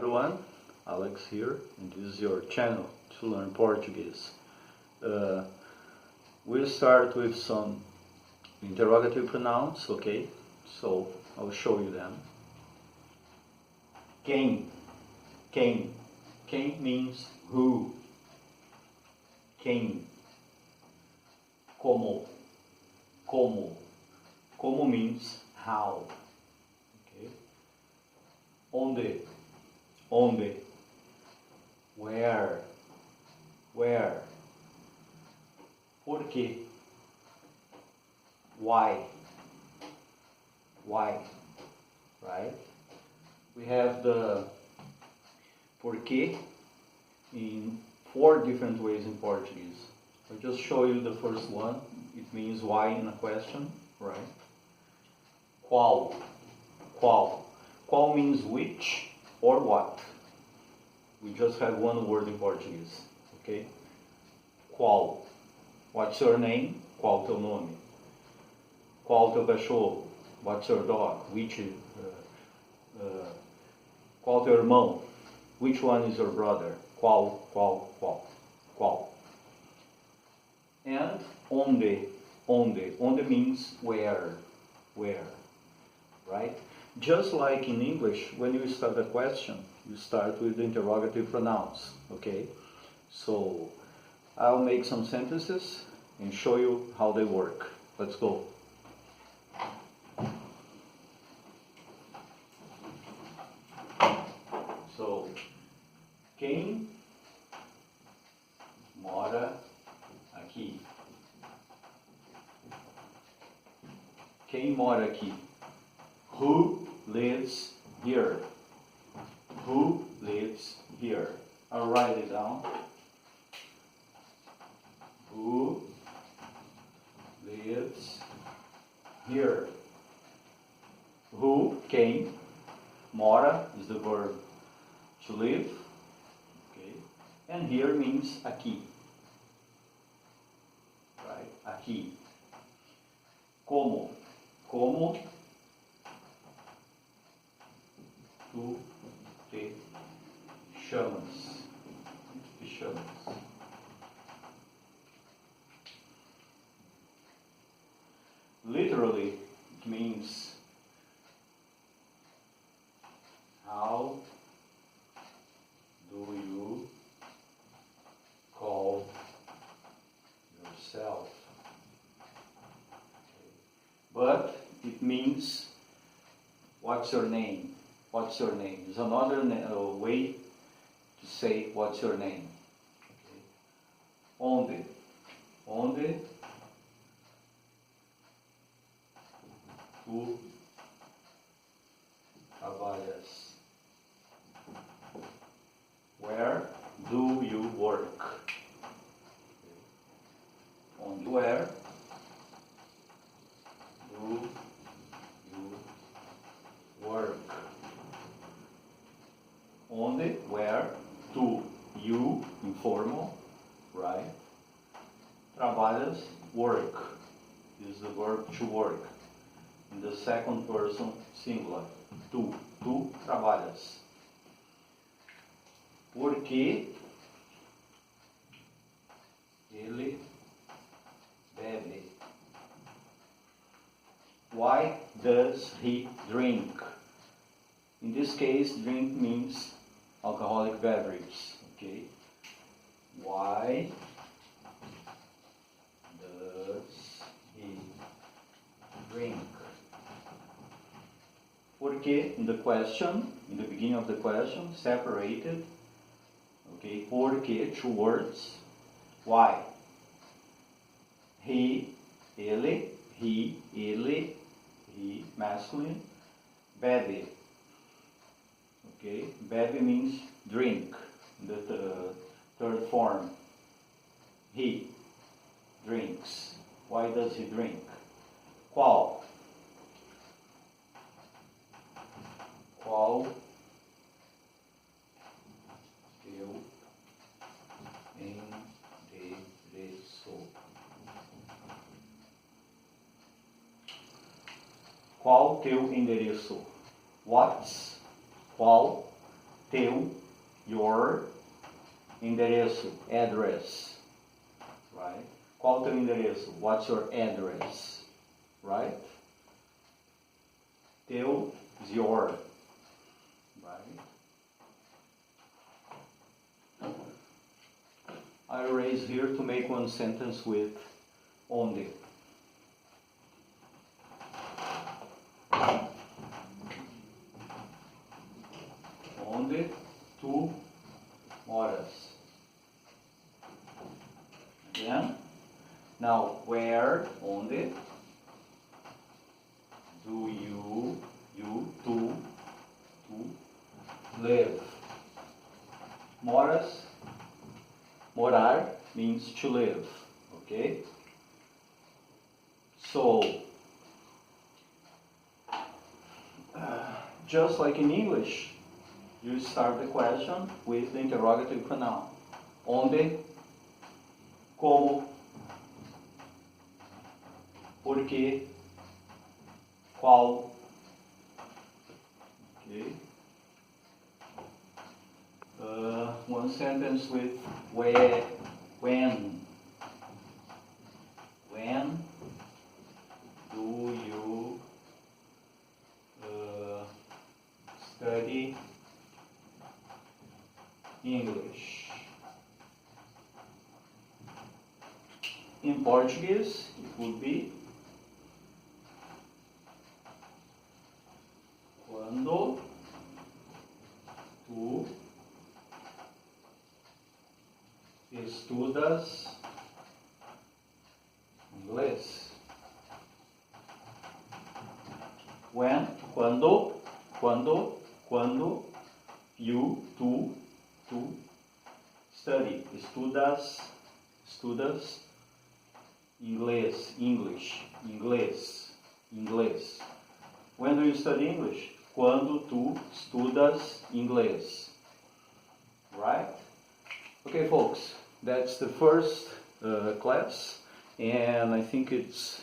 everyone, Alex here, and this is your channel to learn Portuguese. We'll start with some interrogative pronouns, okay? So I'll show you them. Quem, quem. Quem means who. Quem. Como, como. Como means how. Okay? Onde, onde. Where, where. Por quê? Why, right? We have the porquê in 4 different ways in Portuguese. I'll just show you the first one. It means why in a question, right? Qual, qual. Qual means which or what. We just have one word in Portuguese, okay? Qual. What's your name? Qual teu nome? Qual teu cachorro? What's your dog? Qual teu irmão? Which one is your brother? Qual, qual, qual, qual. And onde, onde. Onde means where, right? Just like in English, when you start a question, you start with the interrogative pronouns, okay? So I'll make some sentences and show you how they work. Let's go. So, quem mora aqui? Quem mora aqui? Who lives here? Who lives here? I'll write it down. Who lives here? Who, quem, mora is the verb to live, okay? And here means aqui, right? Aqui. Como, como tu te chamas, te chamas. Literally, it means how do you call yourself? Okay. But it means what's your name? What's your name? There's another way to say what's your name. Okay. Onde? Onde tu trabalhas? Where do you work? Okay. Onde, where do you work? Onde, where, tu, you, informal, right? Trabalhas, work, is the verb to work. In the second person singular, tu trabalhas. Por que ele bebe? Why does he drink? In this case, drink means alcoholic beverage, okay? Why does he drink? Porque in the question, in the beginning of the question, separated, okay? Porque, 2 words. Why? He, ele, masculine. Bebe. Okay, bebe means drink. The third form. He drinks. Why does he drink? Qual? Qual teu endereço? Qual teu endereço? What's, qual teu, your, endereço, address, right? Qual o teu endereço? What's your address, right? Teu is your, right? I erase here to make one sentence with onde. Onde tu moras. Again. Now, where, onde, do you, tu live? Moras, morar means to live, okay? So, just like in English, you start the question with the interrogative pronoun. Onde, como, por quê, qual, okay? One sentence with where, when do you study English? In Portuguese, it would be quando tu estudas inglês. When, quando, you, tu study, estudas, inglês. When do you study English? Quando tu estudas inglês. Right? Okay, folks, that's the first class, and I think it's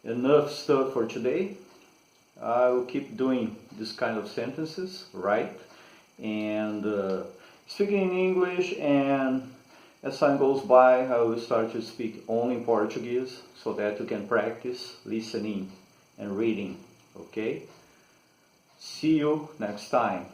enough stuff for today. I will keep doing this kind of sentences, right? And speaking in English, and as time goes by, I will start to speak only Portuguese so that you can practice listening and reading, okay? See you next time.